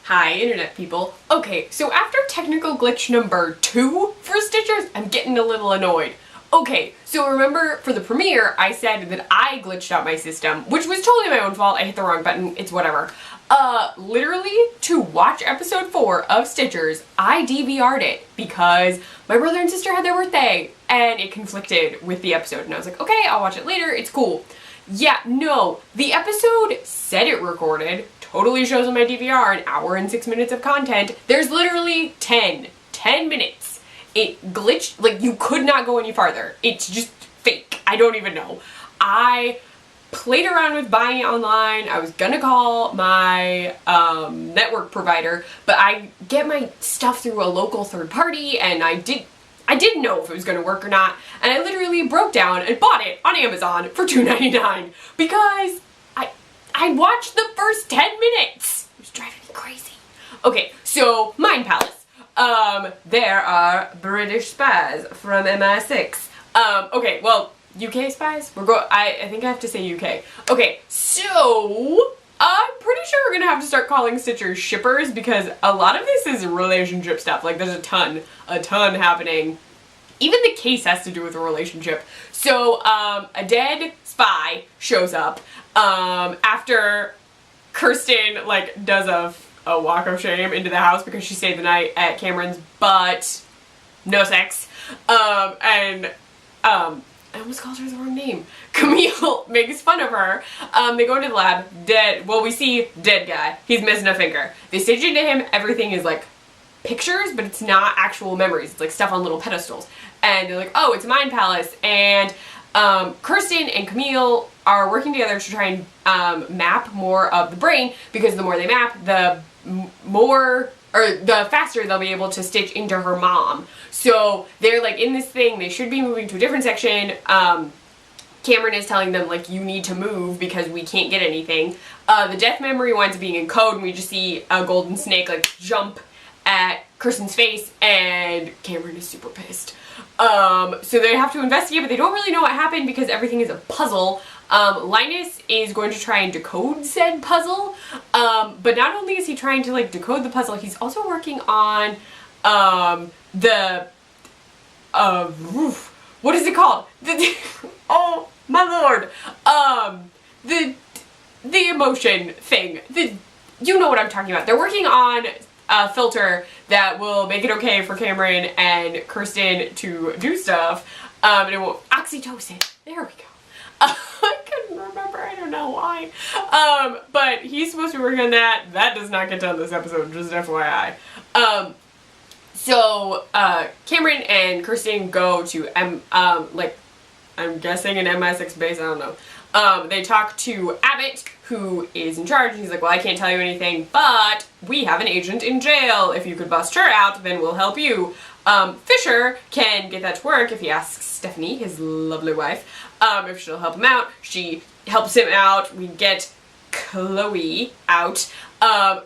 Hi, internet people. Okay, so after technical glitch number 2 for Stitchers, I'm getting a little annoyed. Okay, so remember for the premiere, I said that I glitched out my system, which was totally my own fault. I hit the wrong button, it's whatever. Literally, to watch episode 4 of Stitchers, I DVR'd it because my brother and sister had their birthday, and it conflicted with the episode, and I was like, okay, I'll watch it later, it's cool. Yeah, no, the episode said it recorded, totally shows on my DVR an hour and 6 minutes of content. There's literally 10 minutes. It glitched, like you could not go any farther. It's just fake. I don't even know. I played around with buying it online. I was gonna call my network provider, but I get my stuff through a local third party, and I didn't know if it was gonna work or not, and I literally broke down and bought it on Amazon for $2.99 because I watched the first 10 minutes. It was driving me crazy. Okay, so Mind Palace. There are British spies from MI6. Okay, well, UK spies? I think I have to say UK. Okay, so I'm pretty sure we're gonna have to start calling Stitchers shippers because a lot of this is relationship stuff. Like, there's a ton happening. Even the case has to do with a relationship. So, a dead spy shows up, after Kirsten, like, does a walk of shame into the house because she stayed the night at Cameron's, but no sex. I almost called her the wrong name. Camille makes fun of her. They go into the lab, dead, well, we see dead guy. He's missing a finger. They stitch into him, everything is like pictures, but it's not actual memories. It's like stuff on little pedestals. And they're like, oh, it's Mind Palace. And Kirsten and Camille are working together to try and map more of the brain, because the more they map, the faster they'll be able to stitch into her mom. So they're like in this thing, they should be moving to a different section. Cameron is telling them, like, you need to move because we can't get anything. The death memory winds up being in code, and we just see a golden snake like jump at Kirsten's face, and Cameron is super pissed. So they have to investigate, but they don't really know what happened because everything is a puzzle. Linus is going to try and decode said puzzle, but not only is he trying to, like, decode the puzzle, he's also working on, what is it called? Oh, my lord! The emotion thing. You know what I'm talking about. They're working on a filter that will make it okay for Cameron and Kirsten to do stuff, and it won't, oxytocin, there we go. I couldn't remember, I don't know why. But he's supposed to be working on that. That does not get done this episode, just FYI. So Cameron and Kirsten go to, I'm guessing an MI6 base, I don't know. They talk to Abbott, who is in charge, and he's like, well, I can't tell you anything, but we have an agent in jail. If you could bust her out, then we'll help you. Fisher can get that to work if he asks Stephanie, his lovely wife, if she'll help him out. She helps him out. We get Chloe out.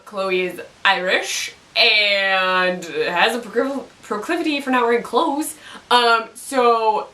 Chloe is Irish and has a proclivity for not wearing clothes. So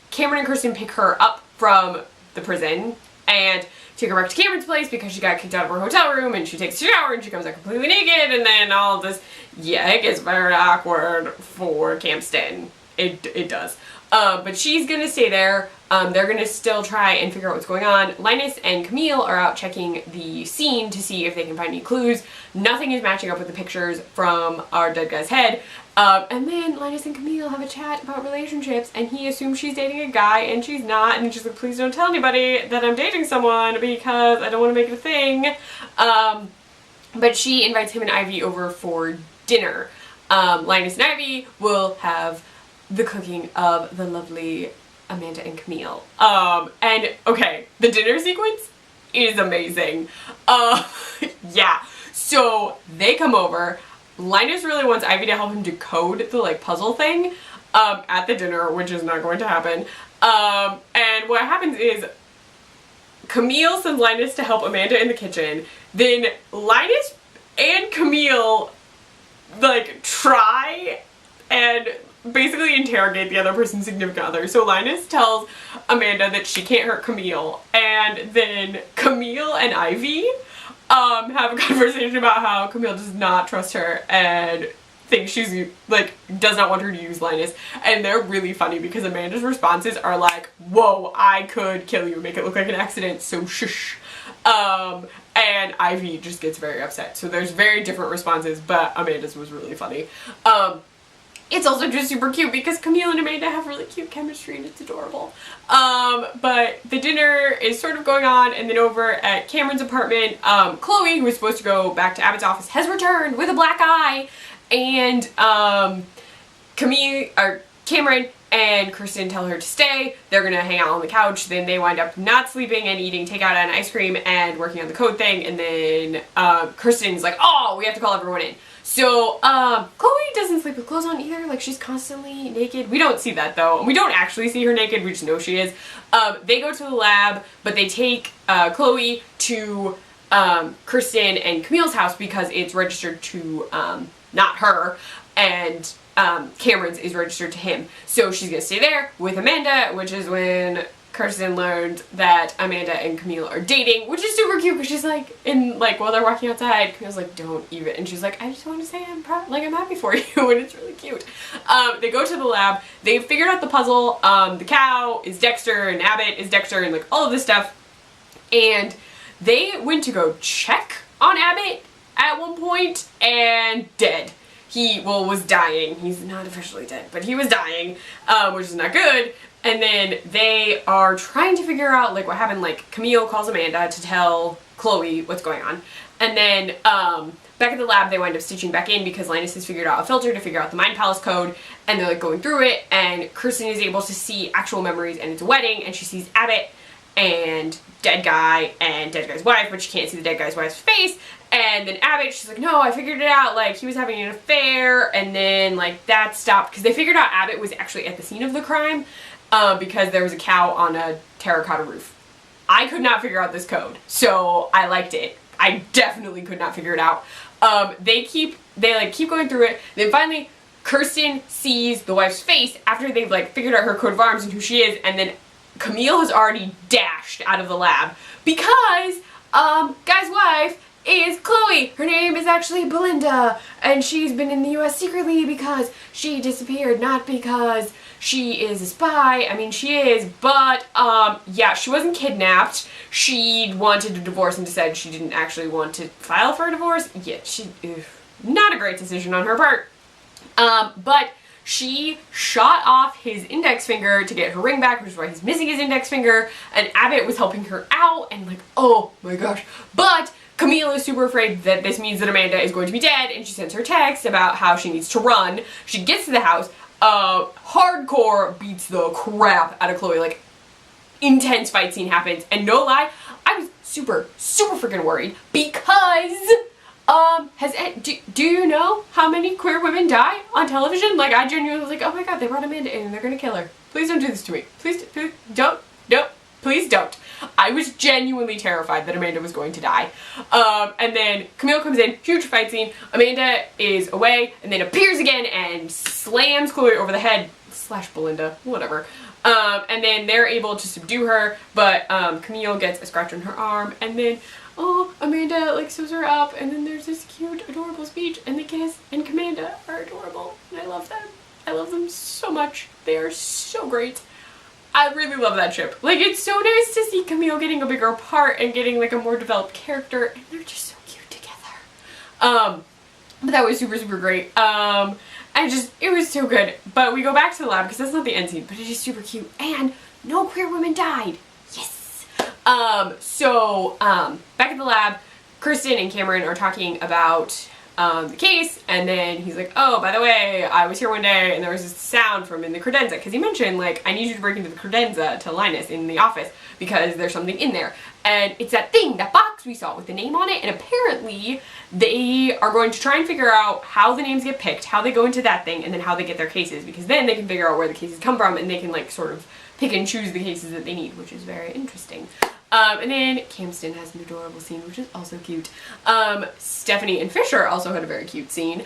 Cameron and Kirsten pick her up from the prison and take her back to Cameron's place because she got kicked out of her hotel room, and she takes a shower and she comes out completely naked, and then all this, yeah, it gets very awkward for Campston. It does. But she's gonna stay there. They're gonna still try and figure out what's going on. Linus and Camille are out checking the scene to see if they can find any clues. Nothing is matching up with the pictures from our dead guy's head. And then Linus and Camille have a chat about relationships, and he assumes she's dating a guy, and she's not, and she's like, please don't tell anybody that I'm dating someone because I don't want to make it a thing. But she invites him and Ivy over for dinner. Linus and Ivy will have the cooking of the lovely Amanda and Camille. And okay, the dinner sequence is amazing. Yeah, so they come over. Linus really wants Ivy to help him decode the, like, puzzle thing at the dinner, which is not going to happen. And what happens is Camille sends Linus to help Amanda in the kitchen. Then Linus and Camille, like, try and basically interrogate the other person's significant other. So Linus tells Amanda that she can't hurt Camille, and then Camille and Ivy have a conversation about how Camille does not trust her and thinks she's, like, does not want her to use Linus. And they're really funny because Amanda's responses are like, whoa, I could kill you, make it look like an accident, so shush. And Ivy just gets very upset. So there's very different responses, but Amanda's was really funny. It's also just super cute because Camille and Amanda have really cute chemistry and it's adorable. But the dinner is sort of going on, and then over at Cameron's apartment, Chloe, who was supposed to go back to Abbott's office, has returned with a black eye, and Cameron and Kristen tell her to stay. They're gonna hang out on the couch. Then they wind up not sleeping and eating takeout and ice cream and working on the code thing, and then Kristen's like, oh, we have to call everyone in. So, Chloe doesn't sleep with clothes on either, like she's constantly naked. We don't see that though. We don't actually see her naked, we just know she is. They go to the lab, but they take Chloe to Kristen and Camille's house because it's registered to not her, and Cameron's is registered to him. So she's gonna stay there with Amanda, which is when Kirsten learned that Amanda and Camille are dating, which is super cute because she's like, while they're walking outside, Camille's like, don't even, and she's like, I just want to say I'm happy for you, and it's really cute. They go to the lab, they've figured out the puzzle, the cow is Dexter, and Abbott is Dexter, and like all of this stuff, and they went to go check on Abbott at one point, and dead. He, was dying. He's not officially dead, but he was dying, which is not good. And then they are trying to figure out, like, what happened. Like, Camille calls Amanda to tell Chloe what's going on. And then, back at the lab, they wind up stitching back in because Linus has figured out a filter to figure out the Mind Palace code. And they're, like, going through it. And Kirsten is able to see actual memories, and it's a wedding. And she sees Abbott and dead guy and dead guy's wife, but she can't see the dead guy's wife's face. And then Abbott, she's like, no, I figured it out, like, he was having an affair, and then, like, that stopped, because they figured out Abbott was actually at the scene of the crime, because there was a cow on a terracotta roof. I could not figure out this code, so I liked it. I definitely could not figure it out. They keep going through it, then finally, Kirsten sees the wife's face after they've, like, figured out her coat of arms and who she is, and then Camille has already dashed out of the lab, because, guy's wife is Chloe. Her name is actually Belinda, and she's been in the US secretly because she disappeared, not because she is a spy. I mean, she is, but, yeah, she wasn't kidnapped. She wanted a divorce and decided she didn't actually want to file for a divorce. Yeah, not a great decision on her part. But she shot off his index finger to get her ring back, which is why he's missing his index finger, and Abbott was helping her out, and like, oh my gosh. But Camille is super afraid that this means that Amanda is going to be dead, and she sends her text about how she needs to run. She gets to the house, hardcore beats the crap out of Chloe, like, intense fight scene happens, and no lie, I was super freaking worried because, do you know how many queer women die on television? Like, I genuinely was like, oh my god, they brought Amanda in and they're gonna kill her. Please don't do this to me. Please don't. Please don't. I was genuinely terrified that Amanda was going to die. And then Camille comes in, huge fight scene. Amanda is away and then appears again and slams Chloe over the head, / Belinda, whatever. And then they're able to subdue her, but Camille gets a scratch on her arm, and then, oh, Amanda, like, sews her up, and then there's this cute, adorable speech, and they kiss, and Amanda are adorable, and I love them. I love them so much. They are so great. I really love that ship. Like, it's so nice to see Camille getting a bigger part and getting, like, a more developed character, and they're just so cute together. But that was super great. It was so good. But we go back to the lab, because that's not the end scene, but it is super cute, and no queer women died. Yes! Back at the lab, Kristen and Cameron are talking about the case, and then he's like, oh, by the way, I was here one day and there was this sound from in the credenza, because he mentioned, like, I need you to break into the credenza to Linus in the office because there's something in there, and it's that thing, that box we saw with the name on it, and apparently they are going to try and figure out how the names get picked, how they go into that thing, and then how they get their cases, because then they can figure out where the cases come from, and they can, like, sort of pick and choose the cases that they need, which is very interesting. And then Camston has an adorable scene, which is also cute. Stephanie and Fisher also had a very cute scene.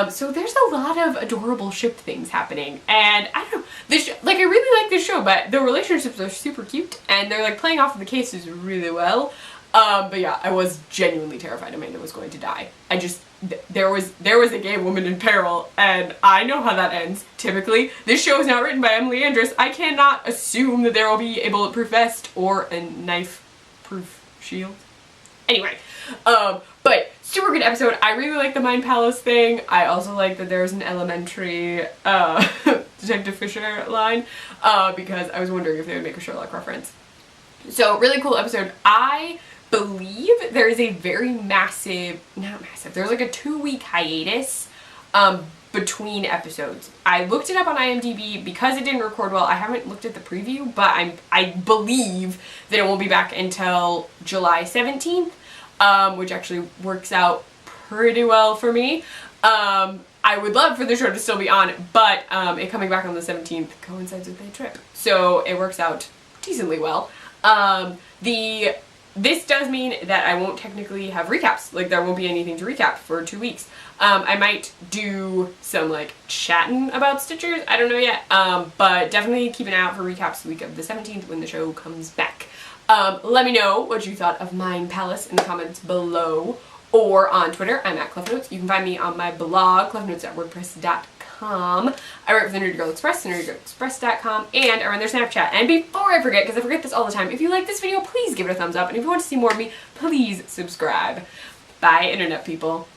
So there's a lot of adorable ship things happening. And I don't know, I really like this show, but the relationships are super cute, and they're, like, playing off of the cases really well. But yeah, I was genuinely terrified Amanda was going to die. I just, there was a gay woman in peril, and I know how that ends, typically. This show is not written by Emily Andress. I cannot assume that there will be a bulletproof vest or a knife-proof shield. Anyway, but super good episode. I really like the Mind Palace thing. I also like that there's an elementary, Detective Fisher line, because I was wondering if they would make a Sherlock reference. So, really cool episode. I believe there is a very massive, not massive, there's like a 2-week hiatus, between episodes. I looked it up on IMDb because it didn't record well. I haven't looked at the preview, but I believe that it won't be back until July 17th, which actually works out pretty well for me. I would love for the show to still be on, but it coming back on the 17th coincides with a trip, so it works out decently well. This does mean that I won't technically have recaps. Like, there won't be anything to recap for 2 weeks. I might do some, like, chatting about Stitchers. I don't know yet. But definitely keep an eye out for recaps the week of the 17th when the show comes back. Let me know what you thought of Mind Palace in the comments below or on Twitter. I'm at CleffNotes. You can find me on my blog, cleffnotes.wordpress.com. I write for the Nerdy Girl Express, nerdygirlexpress.com, and I run their Snapchat. And before I forget, because I forget this all the time, if you like this video, please give it a thumbs up, and if you want to see more of me, please subscribe. Bye, internet people.